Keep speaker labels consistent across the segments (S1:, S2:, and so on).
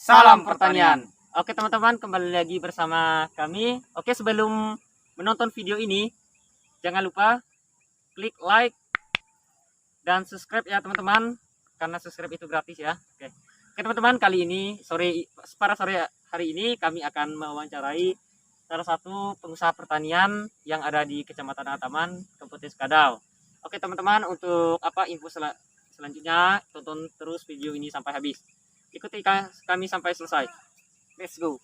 S1: Salam pertanian. Oke teman-teman, kembali lagi bersama kami. Oke, sebelum menonton video ini, jangan lupa klik like dan subscribe ya teman-teman, karena subscribe itu gratis ya. Oke teman-teman, kali ini pada sore hari ini kami akan mewawancarai salah satu pengusaha pertanian yang ada di Kecamatan Ataman, Kabupaten Sekadau. Oke teman-teman, untuk info selanjutnya tonton terus video ini sampai habis. Ikuti kami sampai selesai. Let's go.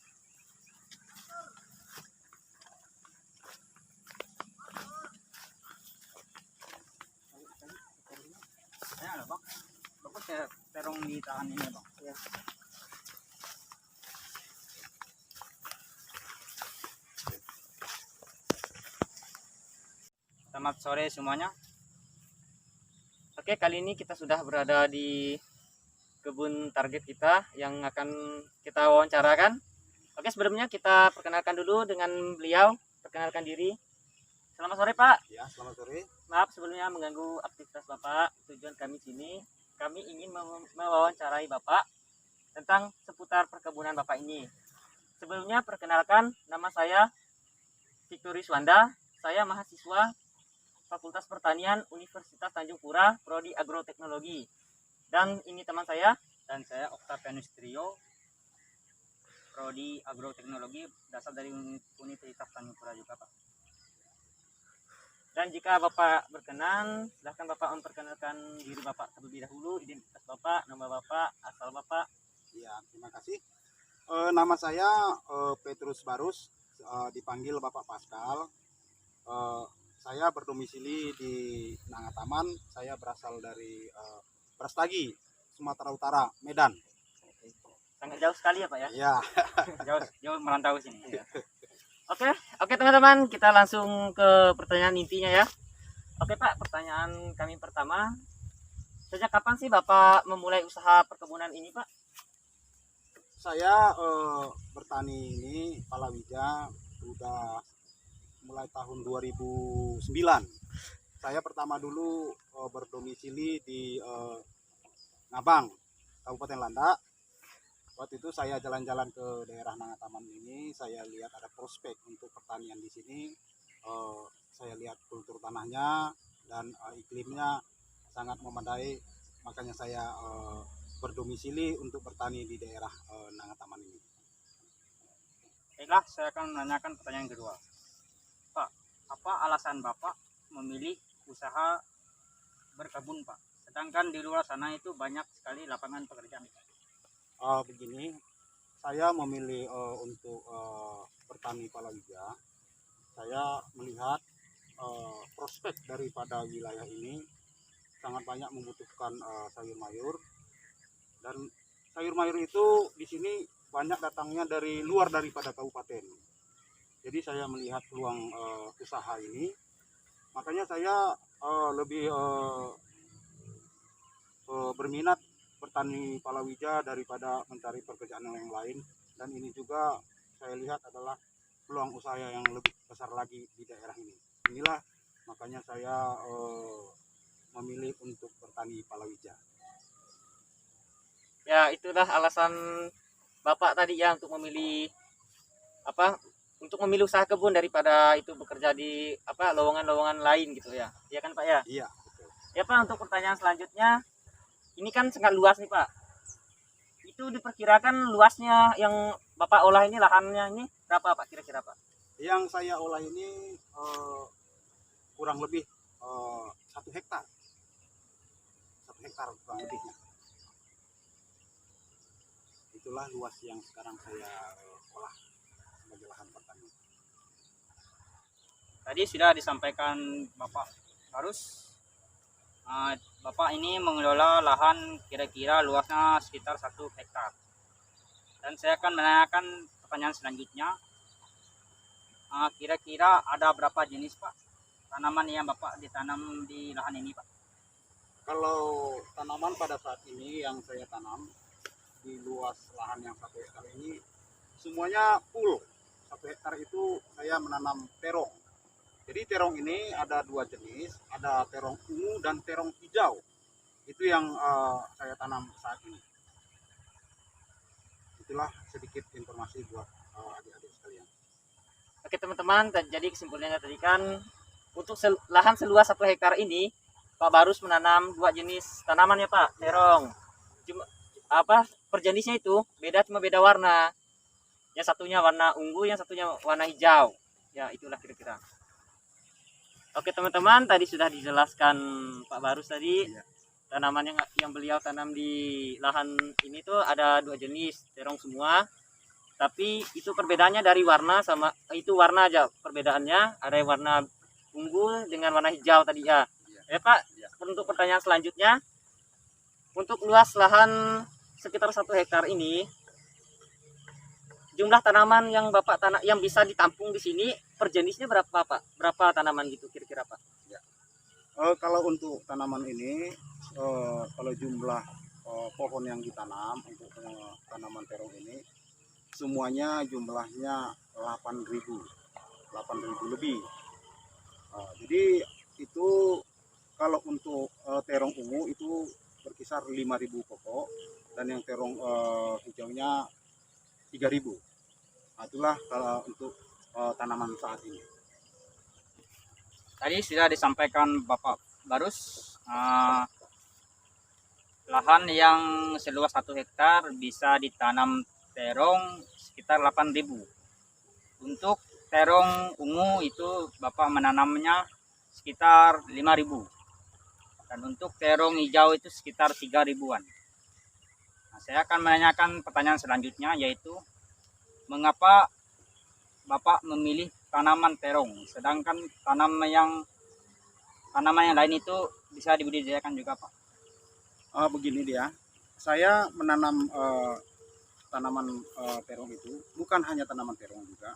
S2: Ayan, bang. Bagus ya terong di tangan ini, bang. Ya. Selamat sore semuanya.
S1: Oke, kali ini kita sudah berada di kebun target kita yang akan kita wawancarakan. Oke, sebelumnya kita perkenalkan dulu dengan beliau. Perkenalkan diri. Selamat sore, Pak.
S3: Ya, selamat sore.
S1: Maaf sebelumnya mengganggu aktivitas Bapak. Tujuan kami sini, kami ingin mewawancarai Bapak tentang seputar perkebunan Bapak ini. Sebelumnya perkenalkan, nama saya Victory Swanda. Saya mahasiswa Fakultas Pertanian Universitas Tanjung Pura, Prodi Agroteknologi. Dan ini teman saya.
S2: Dan saya Octavianus Trio, Prodi Agroteknologi, berasal dari Universitas Tanjung Pura juga, Pak.
S1: Dan jika Bapak berkenan, silahkan Bapak memperkenalkan diri Bapak terlebih dahulu, identitas Bapak, nama Bapak, asal Bapak.
S3: Ya, terima kasih. Nama saya Petrus Barus, dipanggil Bapak Pascal. Saya berdomisili di Nangataman. Saya berasal dari Brastagi, Sumatera Utara, Medan.
S1: Sangat jauh sekali ya Pak ya?
S3: Ya.
S2: Jauh merantau sini. Ya.
S1: Oke teman-teman, kita langsung ke pertanyaan intinya ya. Oke Pak, pertanyaan kami pertama. Sejak kapan sih Bapak memulai usaha perkebunan ini Pak?
S3: Saya bertani ini palawija udah mulai tahun 2009. Saya pertama dulu berdomisili di Ngabang, Kabupaten Landak. Waktu itu saya jalan-jalan ke daerah Nangataman ini, saya lihat ada prospek untuk pertanian di sini. Saya lihat kultur tanahnya dan iklimnya sangat memadai, makanya saya berdomisili untuk bertani di daerah Nangataman ini.
S2: Baiklah, saya akan menanyakan pertanyaan kedua. Pak, apa alasan Bapak memilih usaha berkebun, Pak? Sedangkan di luar sana itu banyak sekali lapangan pekerjaan.
S3: Begini, saya memilih untuk bertani palawija. Saya melihat prospek daripada wilayah ini sangat banyak membutuhkan sayur mayur, dan sayur mayur itu di sini banyak datangnya dari luar daripada kabupaten. Jadi saya melihat peluang usaha ini, makanya saya lebih berminat bertani palawija daripada mencari pekerjaan yang lain. Dan ini juga saya lihat adalah peluang usaha yang lebih besar lagi di daerah ini. Inilah makanya saya memilih untuk bertani palawija.
S1: Ya, itulah alasan Bapak tadi ya untuk memilih usaha kebun daripada itu bekerja di lowongan-lowongan lain gitu ya. Iya kan Pak ya?
S3: Iya, betul.
S1: Ya Pak, untuk pertanyaan selanjutnya, ini kan sangat luas nih Pak. Itu diperkirakan luasnya yang Bapak olah ini, lahannya ini berapa Pak kira-kira Pak?
S3: Yang saya olah ini kurang lebih 1 hektar. 1 hektar kurang lebihnya. Itulah luas yang sekarang saya olah sebagai lahan pertanian.
S2: Tadi sudah disampaikan Bapak Barus, Bapak ini mengelola lahan kira-kira luasnya sekitar 1 hektar. Dan saya akan menanyakan pertanyaan selanjutnya. Kira-kira ada berapa jenis Pak tanaman yang Bapak ditanam di lahan ini Pak?
S3: Kalau tanaman pada saat ini yang saya tanam di luas lahan yang 1 hektar ini, semuanya full. 1 hektar itu saya menanam terong. Jadi terong ini ada 2 jenis, ada terong ungu dan terong hijau. Itu yang saya tanam saat ini. itulah sedikit informasi buat adik-adik sekalian.
S1: Oke teman-teman, jadi kesimpulannya tadi kan untuk lahan seluas 1 hektar ini Pak Barus menanam 2 jenis tanaman ya Pak, terong. Cuma per jenisnya itu cuma beda warna. Yang satunya warna ungu, yang satunya warna hijau. Ya itulah kira-kira. Oke teman-teman, tadi sudah dijelaskan Pak Barus tadi.
S3: Iya.
S1: Tanaman yang beliau tanam di lahan ini tuh ada 2 jenis, terong semua. Tapi itu perbedaannya dari warna, sama itu warna aja perbedaannya, ada yang warna ungu dengan warna hijau tadi ya. Ya Pak, untuk pertanyaan selanjutnya, untuk luas lahan sekitar 1 hektar ini, jumlah tanaman yang Bapak yang bisa ditampung di sini per jenisnya berapa Pak? Berapa tanaman gitu kira-kira Pak?
S3: Kalau untuk tanaman ini, kalau jumlah pohon yang ditanam untuk tanaman terong ini, semuanya jumlahnya 8.000 lebih. Jadi itu kalau untuk terong ungu itu berkisar 5.000 pokok, dan yang terong hijaunya 3.000. Itulah kalau untuk tanaman saat ini.
S2: Tadi sudah disampaikan Bapak Barus, lahan yang seluas 1 hektar bisa ditanam terong sekitar 8.000. Untuk terong ungu itu Bapak menanamnya sekitar 5.000. Dan untuk terong hijau itu sekitar 3.000-an. Nah, saya akan menanyakan pertanyaan selanjutnya, yaitu mengapa Bapak memilih tanaman terong, sedangkan tanaman yang lain itu bisa dibudidayakan juga Pak?
S3: Begini dia, saya menanam tanaman terong itu bukan hanya tanaman terong juga.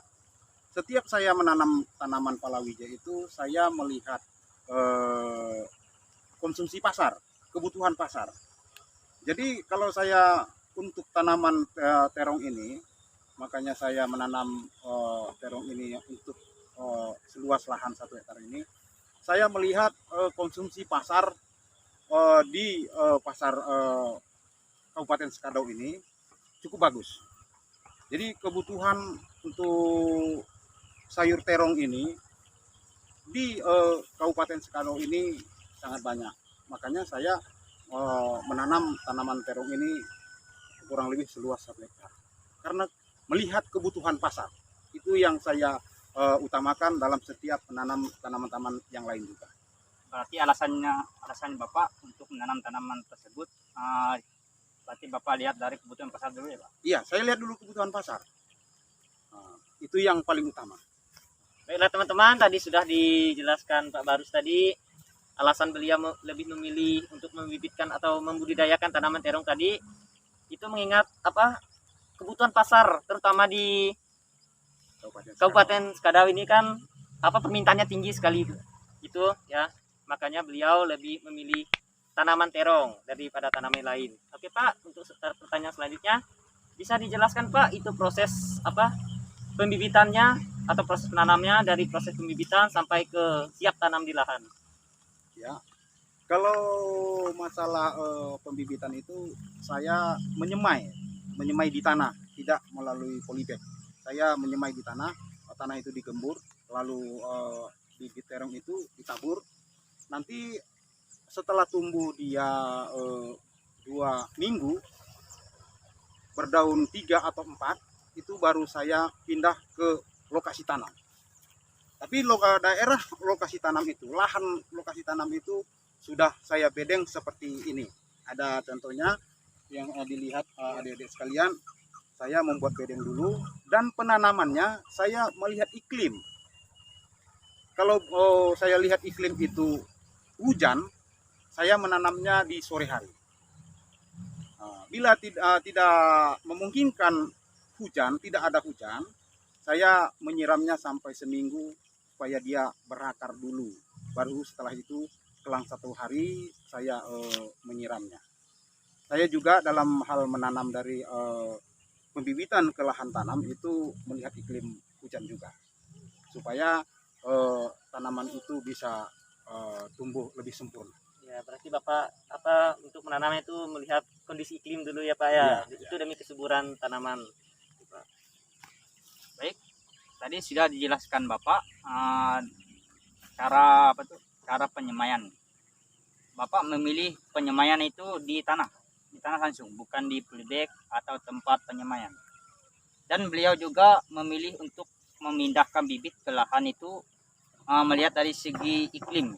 S3: Setiap saya menanam tanaman palawija itu saya melihat konsumsi pasar, kebutuhan pasar. Jadi kalau saya untuk tanaman terong ini, makanya saya menanam terong ini untuk seluas lahan 1 hektar ini. Saya melihat konsumsi pasar di pasar Kabupaten Sekadau ini cukup bagus. Jadi kebutuhan untuk sayur terong ini di Kabupaten Sekadau ini sangat banyak. Makanya saya menanam tanaman terong ini kurang lebih seluas 1 hektar. Karena melihat kebutuhan pasar, itu yang saya utamakan dalam setiap menanam tanaman-tanaman yang lain juga.
S2: Berarti alasan Bapak untuk menanam tanaman tersebut, berarti Bapak lihat dari kebutuhan pasar dulu ya Pak?
S3: Iya, saya lihat dulu kebutuhan pasar. Itu yang paling utama.
S1: Baiklah teman-teman, tadi sudah dijelaskan Pak Barus tadi alasan beliau lebih memilih untuk membibitkan atau membudidayakan tanaman terong tadi itu mengingat kebutuhan pasar, terutama di Kabupaten Sekadau ini kan permintaannya tinggi sekali itu ya, makanya beliau lebih memilih tanaman terong daripada tanaman lain. Oke Pak, untuk pertanyaan selanjutnya bisa dijelaskan Pak itu proses pembibitannya atau proses penanamnya dari proses pembibitan sampai ke siap tanam di lahan.
S3: Ya, kalau masalah pembibitan itu saya menyemai di tanah, tidak melalui polybag. Saya menyemai di tanah itu digembur, lalu bibit terong itu ditabur. Nanti setelah tumbuh dia 2 minggu, berdaun 3 atau 4, itu baru saya pindah ke lokasi tanam. Tapi daerah lokasi tanam itu, lahan lokasi tanam itu sudah saya bedeng seperti ini. Ada contohnya yang dilihat adik-adik sekalian, saya membuat bedeng dulu, dan penanamannya saya melihat iklim. Kalau saya lihat iklim itu hujan, saya menanamnya di sore hari. Bila tidak memungkinkan hujan, tidak ada hujan, saya menyiramnya sampai seminggu supaya dia berakar dulu. Baru setelah itu selang 1 hari saya menyiramnya. Saya juga dalam hal menanam dari pembibitan ke lahan tanam itu melihat iklim hujan juga, supaya tanaman itu bisa tumbuh lebih sempurna.
S1: Ya, berarti Bapak apa untuk menanamnya itu melihat kondisi iklim dulu ya Pak ya. Itu demi kesuburan tanaman. Pak.
S2: Baik, tadi sudah dijelaskan Bapak cara apa tuh? Cara penyemaian. Bapak memilih penyemaian itu di tanah langsung, bukan di polybag atau tempat penyemaian. Dan beliau juga memilih untuk memindahkan bibit ke lahan itu melihat dari segi iklim.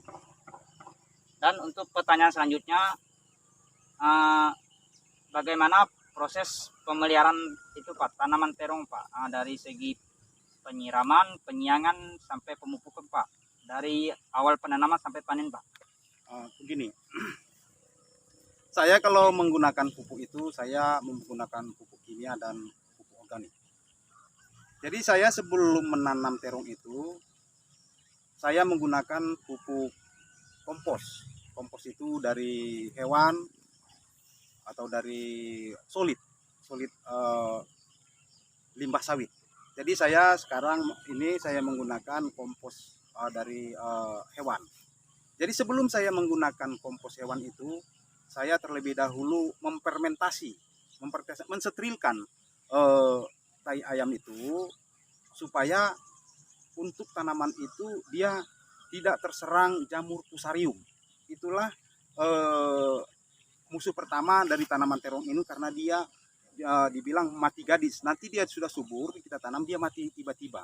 S2: Dan untuk pertanyaan selanjutnya, bagaimana proses pemeliharaan itu Pak, tanaman terong Pak, dari segi penyiraman, penyiangan sampai pemupukan Pak, dari awal penanaman sampai panen Pak.
S3: Begini, saya kalau menggunakan pupuk itu saya menggunakan pupuk kimia dan pupuk organik. Jadi saya sebelum menanam terong itu saya menggunakan pupuk kompos. Kompos itu dari hewan atau dari solid limbah sawit. Jadi saya sekarang ini saya menggunakan kompos dari hewan. Jadi sebelum saya menggunakan kompos hewan itu, saya terlebih dahulu mensterilkan tai ayam itu supaya untuk tanaman itu dia tidak terserang jamur fusarium. Itulah musuh pertama dari tanaman terong ini karena dia dibilang mati gadis. Nanti dia sudah subur, kita tanam dia mati tiba-tiba.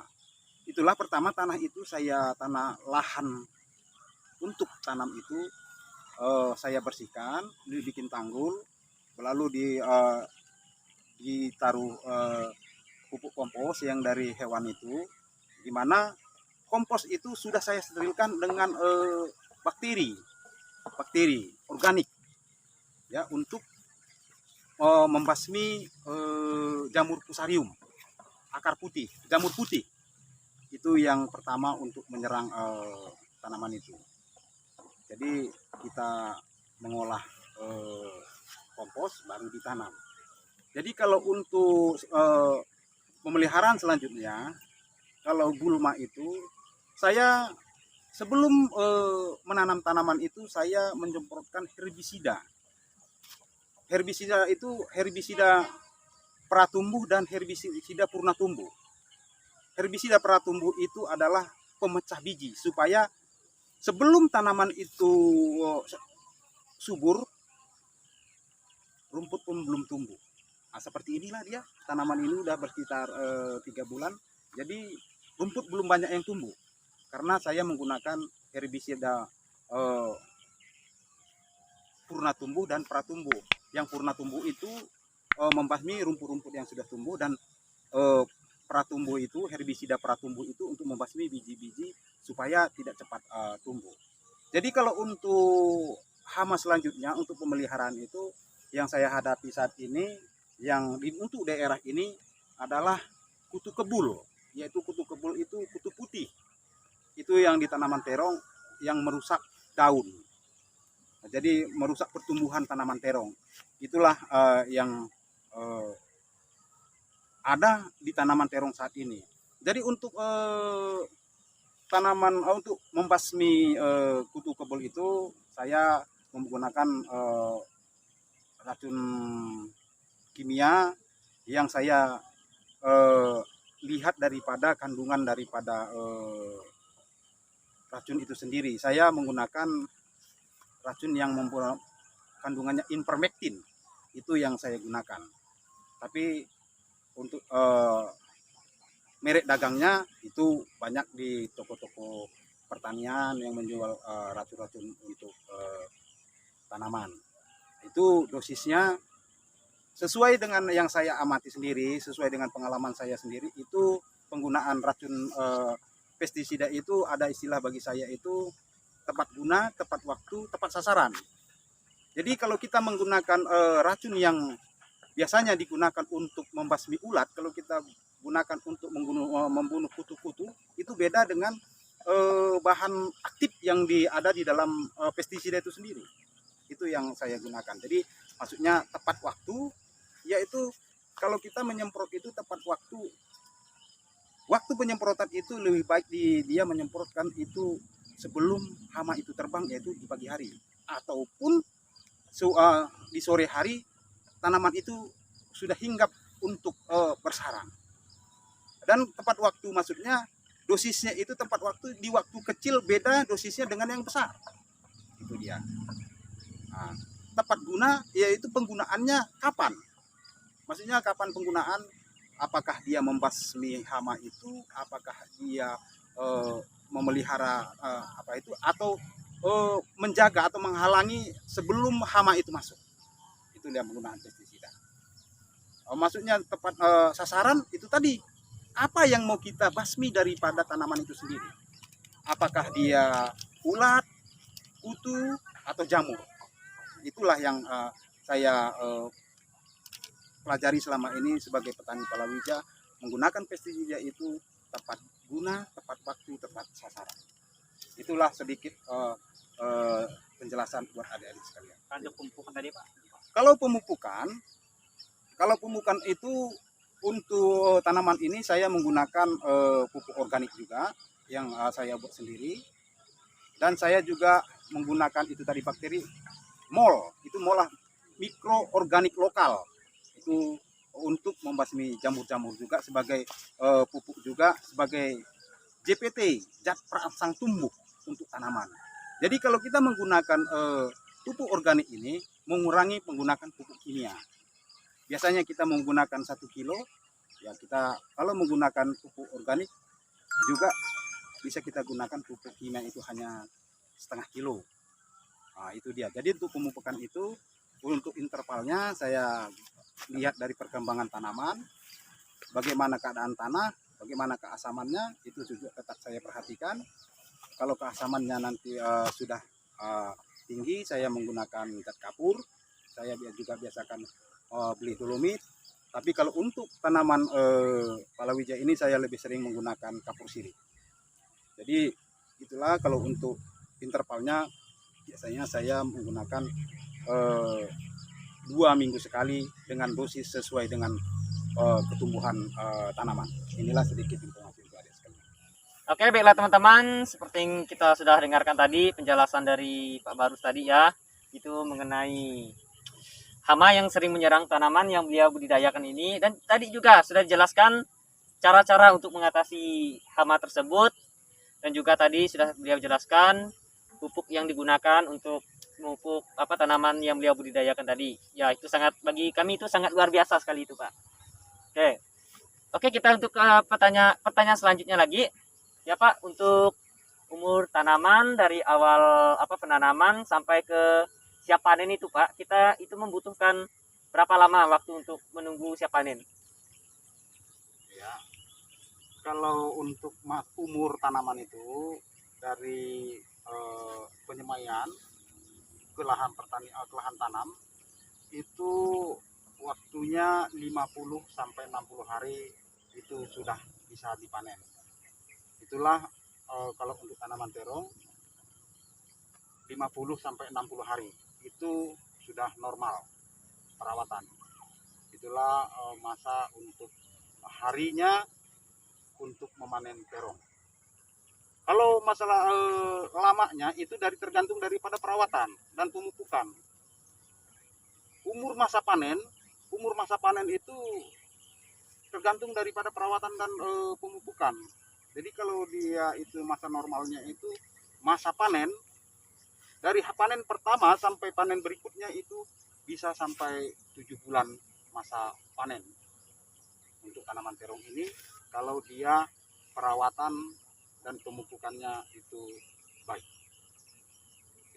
S3: Itulah pertama tanah itu saya tanah lahan untuk tanam itu saya bersihkan, dibikin tanggul, lalu ditaruh pupuk kompos yang dari hewan itu, di mana kompos itu sudah saya sterilkan dengan bakteri organik, ya, untuk membasmi jamur fusarium, jamur putih. Itu yang pertama untuk menyerang tanaman itu. Jadi kita mengolah kompos baru ditanam. Jadi kalau untuk pemeliharaan selanjutnya, kalau gulma itu saya sebelum menanam tanaman itu saya menyemprotkan herbisida. Herbisida itu herbisida pratumbuh dan herbisida purna tumbuh. Herbisida pratumbuh itu adalah pemecah biji supaya sebelum tanaman itu subur, rumput pun belum tumbuh. Nah, seperti inilah dia, tanaman ini udah bersekitar 3 bulan, jadi rumput belum banyak yang tumbuh. Karena saya menggunakan herbisida purna tumbuh dan pratumbuh. Yang purna tumbuh itu membasmi rumput-rumput yang sudah tumbuh, dan pratumbuh itu, herbisida pratumbuh itu untuk membasmi biji-biji supaya tidak cepat tumbuh. Jadi kalau untuk hama selanjutnya untuk pemeliharaan itu yang saya hadapi saat ini untuk daerah ini adalah kutu kebul, yaitu kutu kebul itu kutu putih. Itu yang di tanaman terong yang merusak daun. Jadi merusak pertumbuhan tanaman terong. Itulah yang ada di tanaman terong saat ini. Jadi untuk untuk membasmi kutu kebul itu saya menggunakan racun kimia yang saya lihat daripada kandungan daripada racun itu sendiri. Saya menggunakan racun yang mempunyai kandungannya ivermectin, itu yang saya gunakan. Tapi untuk merek dagangnya itu banyak di toko-toko pertanian yang menjual racun-racun untuk tanaman. Itu dosisnya sesuai dengan yang saya amati sendiri, sesuai dengan pengalaman saya sendiri, itu penggunaan racun pestisida itu ada istilah bagi saya itu tepat guna, tepat waktu, tepat sasaran. Jadi kalau kita menggunakan racun yang biasanya digunakan untuk membasmi ulat, kalau kita gunakan untuk membunuh kutu-kutu, itu beda dengan bahan aktif yang ada di dalam pestisida itu sendiri. Itu yang saya gunakan. Jadi maksudnya tepat waktu, yaitu kalau kita menyemprot itu tepat waktu. Waktu penyemprotan itu lebih baik dia menyemprotkan itu sebelum hama itu terbang, yaitu di pagi hari. ataupun di sore hari tanaman itu sudah hinggap untuk bersarang. Dan tepat waktu, maksudnya dosisnya itu tepat waktu, di waktu kecil beda dosisnya dengan yang besar. Itu dia. Nah, tepat guna yaitu penggunaannya kapan? Maksudnya kapan penggunaan? Apakah dia membasmi hama itu? Apakah dia memelihara atau menjaga atau menghalangi sebelum hama itu masuk? Itu dia penggunaan pestisida. Maksudnya tepat sasaran itu tadi, apa yang mau kita basmi daripada tanaman itu sendiri? Apakah dia ulat, kutu, atau jamur? Itulah yang saya pelajari selama ini sebagai petani palawija. Menggunakan pestisida itu tepat guna, tepat waktu, tepat sasaran. Itulah sedikit penjelasan buat adik-adik sekalian.
S2: Untuk pemupukan tadi Pak.
S3: Kalau pemupukan itu untuk tanaman ini saya menggunakan pupuk organik juga yang saya buat sendiri, dan saya juga menggunakan itu tadi bakteri MOL, itu MOL mikroorganik lokal, itu untuk membasmi jamur-jamur juga sebagai pupuk juga sebagai JPT, zat perangsang tumbuh untuk tanaman. Jadi kalau kita menggunakan pupuk organik ini mengurangi penggunaan pupuk kimia. Biasanya kita menggunakan 1 kilo, ya kita kalau menggunakan pupuk organik juga bisa kita gunakan pupuk kimia itu hanya setengah kilo. Nah, itu dia. Jadi untuk pemupukan itu, untuk intervalnya saya lihat dari perkembangan tanaman, bagaimana keadaan tanah, bagaimana keasamannya, itu juga tetap saya perhatikan. Kalau keasamannya nanti sudah tinggi, saya menggunakan zat kapur. Saya juga biasakan beli dolomit. Tapi kalau untuk tanaman palawija ini saya lebih sering menggunakan kapur sirih. Jadi itulah kalau untuk intervalnya biasanya saya menggunakan 2 minggu sekali dengan dosis sesuai dengan pertumbuhan tanaman. Inilah sedikit informasi untuk adik sekalian.
S1: Oke, baiklah teman-teman, seperti yang kita sudah dengarkan tadi penjelasan dari Pak Barus tadi ya, itu mengenai hama yang sering menyerang tanaman yang beliau budidayakan ini, dan tadi juga sudah dijelaskan cara-cara untuk mengatasi hama tersebut, dan juga tadi sudah beliau jelaskan pupuk yang digunakan untuk memupuk tanaman yang beliau budidayakan tadi. Ya, itu sangat, bagi kami itu sangat luar biasa sekali itu, Pak. Oke, kita untuk pertanyaan selanjutnya lagi. Ya, Pak, untuk umur tanaman dari awal penanaman sampai ke siap panen itu, Pak, kita itu membutuhkan berapa lama waktu untuk menunggu siap panen?
S3: Ya, kalau untuk umur tanaman itu dari penyemaian ke lahan ke lahan tanam itu waktunya 50 sampai 60 hari itu sudah bisa dipanen. Itulah kalau untuk tanaman terong 50 sampai 60 hari itu sudah normal perawatan. Itulah masa untuk harinya untuk memanen terong. Kalau masalah lamanya itu tergantung daripada perawatan dan pemupukan. Umur masa panen itu tergantung daripada perawatan dan pemupukan. Jadi kalau dia itu masa normalnya itu masa panen, dari panen pertama sampai panen berikutnya itu bisa sampai 7 bulan masa panen untuk tanaman terong ini kalau dia perawatan dan pemupukannya itu baik.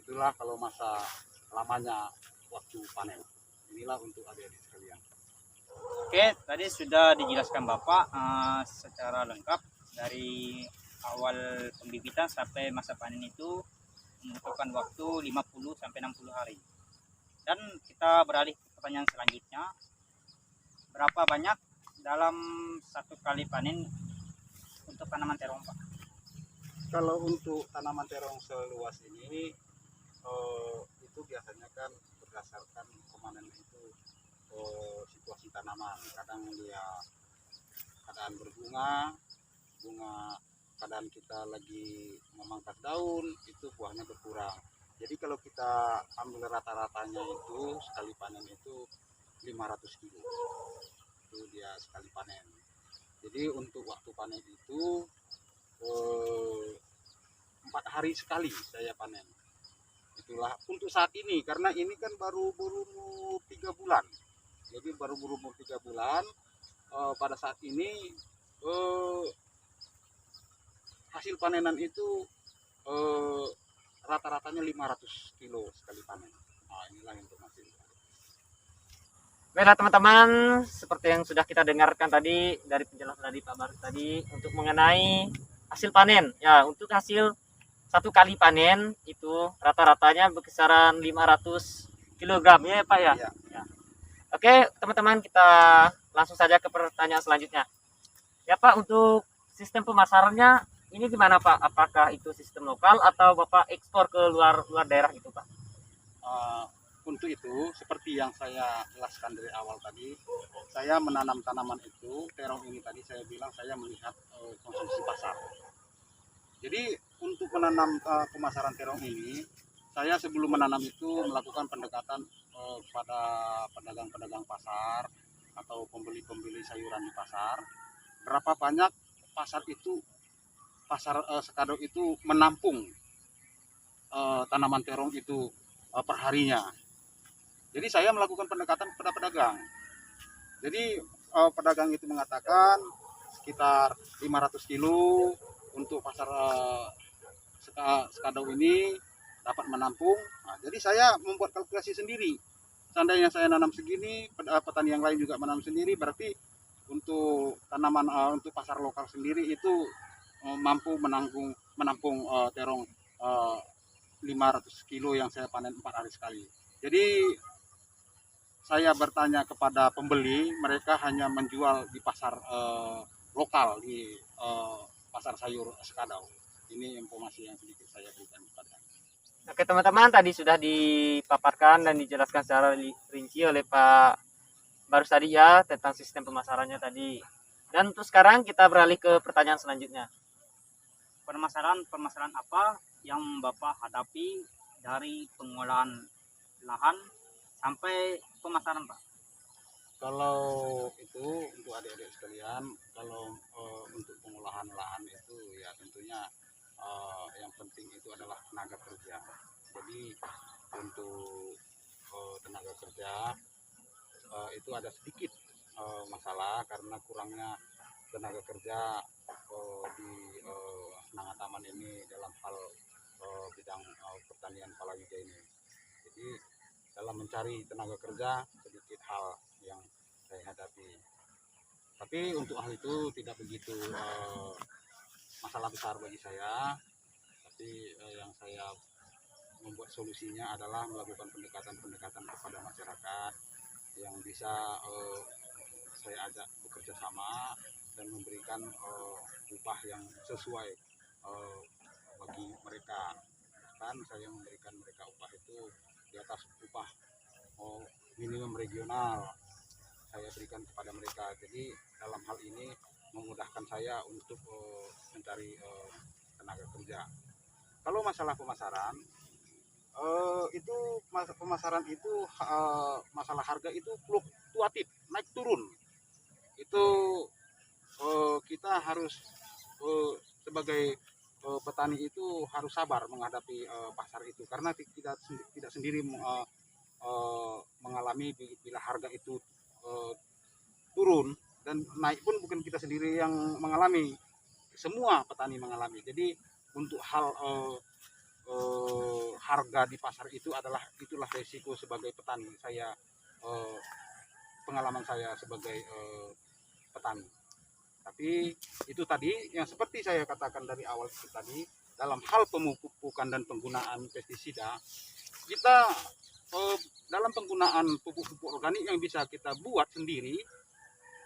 S3: Itulah kalau masa lamanya waktu panen. Inilah untuk adik-adik sekalian.
S2: Oke, tadi sudah dijelaskan Bapak secara lengkap dari awal pembibitan sampai masa panen itu membutuhkan waktu 50 sampai 60 hari. Dan kita beralih ke pertanyaan selanjutnya. Berapa banyak dalam satu kali panen untuk tanaman terong, Pak?
S3: Kalau untuk tanaman terong seluas ini itu biasanya kan berdasarkan pemanen itu situasi tanaman. Kadang dia keadaan bunga keadaan kita lagi memangkas daun itu buahnya berkurang. Jadi kalau kita ambil rata-ratanya itu sekali panen itu 500 kilo. Itu dia sekali panen. Jadi untuk waktu panen itu 4 hari sekali saya panen. Itulah untuk saat ini karena ini kan baru berumur 3 bulan. Jadi baru berumur 3 bulan. Pada saat ini hasil panenan itu rata-ratanya 500 kilo sekali panen. Nah, inilah informasi.
S1: Baiklah teman-teman, seperti yang sudah kita dengarkan tadi dari penjelasan dari Pak Baru tadi untuk mengenai hasil panen. Ya, untuk hasil satu kali panen itu rata-ratanya berkisaran 500 kg ya Pak ya.
S3: Ya.
S1: Ya. Oke teman-teman, kita langsung saja ke pertanyaan selanjutnya. Ya Pak, untuk sistem pemasarannya ini gimana Pak? Apakah itu sistem lokal atau Bapak ekspor ke luar daerah gitu Pak?
S3: Untuk itu seperti yang saya jelaskan dari awal tadi, saya menanam tanaman itu terong ini tadi saya bilang saya melihat konsumsi pasar. Jadi untuk menanam pemasaran terong ini, saya sebelum menanam itu melakukan pendekatan pada pedagang-pedagang pasar atau pembeli-pembeli sayuran di pasar. Berapa banyak pasar Sekadau itu menampung tanaman terong itu perharinya. Jadi saya melakukan pendekatan kepada pedagang. Jadi pedagang itu mengatakan sekitar 500 kilo untuk pasar Sekadau ini dapat menampung. Nah, jadi saya membuat kalkulasi sendiri. Seandainya saya nanam segini, petani yang lain juga menanam sendiri, berarti untuk tanaman untuk pasar lokal sendiri itu mampu menampung terong 500 kilo yang saya panen 4 hari sekali. Jadi saya bertanya kepada pembeli, mereka hanya menjual di pasar lokal di pasar sayur Sekadau. Ini informasi yang sedikit saya berikan kepada.
S1: Oke teman-teman, tadi sudah dipaparkan dan dijelaskan secara rinci oleh Pak Baru tadi ya tentang sistem pemasarannya tadi. Dan untuk sekarang kita beralih ke pertanyaan selanjutnya.
S2: Permasalahan apa yang Bapak hadapi dari pengolahan lahan sampai pemasaran Pak?
S3: Kalau itu untuk adik-adik sekalian, kalau untuk pengolahan lahan itu ya tentunya yang penting itu adalah tenaga kerja. Jadi untuk tenaga kerja itu ada sedikit masalah karena kurangnya tenaga kerja di Nangataman ini dalam hal bidang pertanian palawija ini. Jadi dalam mencari tenaga kerja sedikit hal yang saya hadapi. Tapi untuk hal itu tidak begitu masalah besar bagi saya. Tapi yang saya membuat solusinya adalah melakukan pendekatan-pendekatan kepada masyarakat yang bisa saya ajak bekerja sama dan memberikan upah yang sesuai bagi mereka. Kan saya memberikan mereka upah itu di atas upah minimum regional saya berikan kepada mereka. Jadi dalam hal ini memudahkan saya untuk mencari tenaga kerja. Kalau masalah pemasaran itu pemasaran itu masalah harga itu fluktuatif, naik turun. Itu kita harus sebagai petani itu harus sabar menghadapi pasar itu karena tidak sendiri mengalami bila harga itu turun dan naik pun bukan kita sendiri yang mengalami, semua petani mengalami. Jadi untuk hal harga di pasar itu itulah resiko sebagai petani saya, pengalaman saya sebagai petani. Tapi itu tadi yang seperti saya katakan dari awal itu tadi, dalam hal pemupukan dan penggunaan pestisida kita dalam penggunaan pupuk-pupuk organik yang bisa kita buat sendiri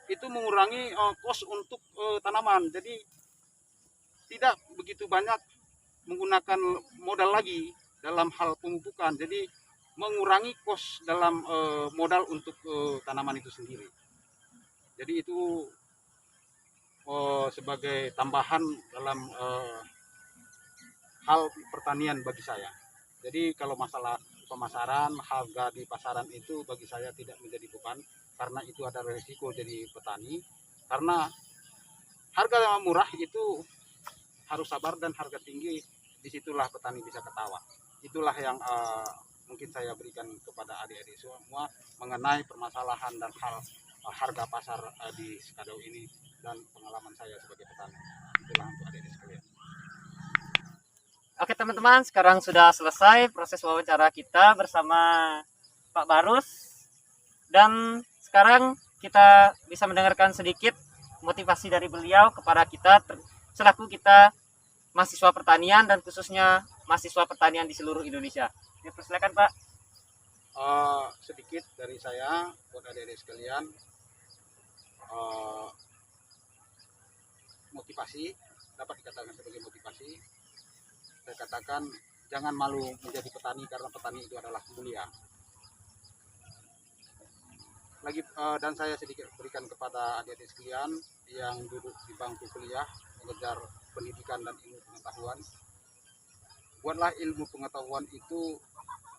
S3: itu mengurangi kos untuk tanaman. Jadi tidak begitu banyak menggunakan modal lagi dalam hal pemupukan. Jadi mengurangi kos dalam modal untuk tanaman itu sendiri. Jadi itu sebagai tambahan dalam hal pertanian bagi saya. Jadi kalau masalah pemasaran, harga di pasaran itu bagi saya tidak menjadi beban, karena itu ada resiko jadi petani. Karena harga murah itu harus sabar, dan harga tinggi disitulah petani bisa ketawa. Itulah yang mungkin saya berikan kepada adik-adik semua mengenai permasalahan dan hal harga pasar di Sekadau ini, dan pengalaman saya sebagai petani. Itulah untuk adik-adik sekalian.
S1: Oke teman-teman, sekarang sudah selesai proses wawancara kita bersama Pak Barus. Dan sekarang kita bisa mendengarkan sedikit motivasi dari beliau kepada kita selaku kita mahasiswa pertanian, dan khususnya mahasiswa pertanian di seluruh Indonesia. Dipersilakan Pak.
S3: Sedikit dari saya buat adik-adik sekalian, motivasi dapat dikatakan sebagai motivasi. Saya katakan jangan malu menjadi petani, karena petani itu adalah mulia. Lagi dan saya sedikit berikan kepada adik-adik sekalian yang duduk di bangku kuliah mengejar pendidikan dan ilmu pengetahuan. Buatlah ilmu pengetahuan itu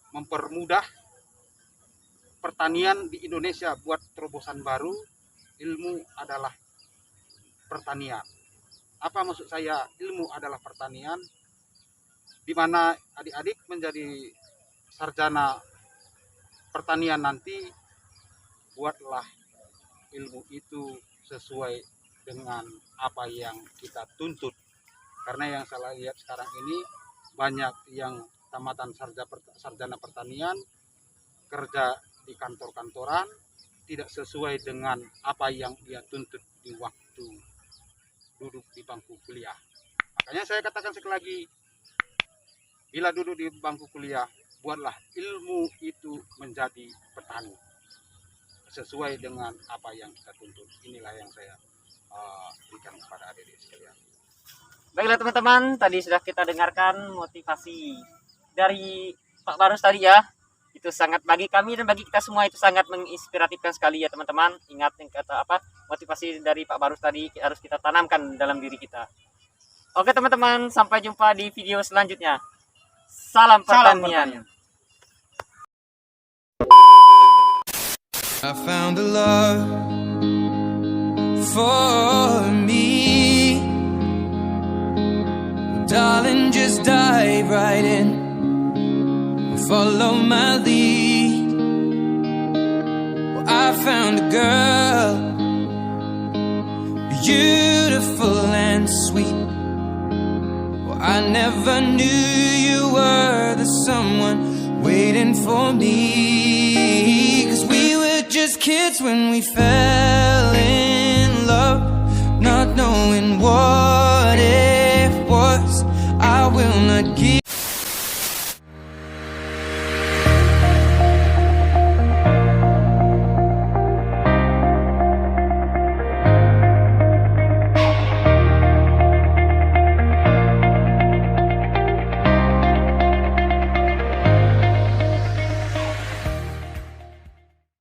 S3: mempermudah pertanian di Indonesia. Buat terobosan baru, ilmu adalah pertanian. Apa maksud saya? Ilmu adalah pertanian, di mana adik-adik menjadi sarjana pertanian nanti. Buatlah ilmu itu sesuai dengan apa yang kita tuntut. Karena yang saya lihat sekarang ini banyak yang tamatan sarjana pertanian kerja di kantor-kantoran, tidak sesuai dengan apa yang dia tuntut di waktu duduk di bangku kuliah. Makanya saya katakan sekali lagi, bila duduk di bangku kuliah, buatlah ilmu itu menjadi petani sesuai dengan apa yang kita tuntut. Inilah yang saya berikan kepada adik-adik sekalian.
S1: Baiklah teman-teman, tadi sudah kita dengarkan motivasi dari Pak Barus tadi ya. Itu sangat bagi kami dan bagi kita semua itu sangat menginspiratifkan sekali ya teman-teman. Ingat yang kata apa, motivasi dari Pak Barus tadi harus kita tanamkan dalam diri kita. Oke teman-teman, sampai jumpa di video selanjutnya. Salam pertanian.
S4: I found a love for me. Darling, just dive right in. Follow my lead. Well, I found a girl, beautiful and sweet. Well, I never knew you were the someone waiting for me. 'Cause we were just kids when we fell in love, not knowing what it was. I will not give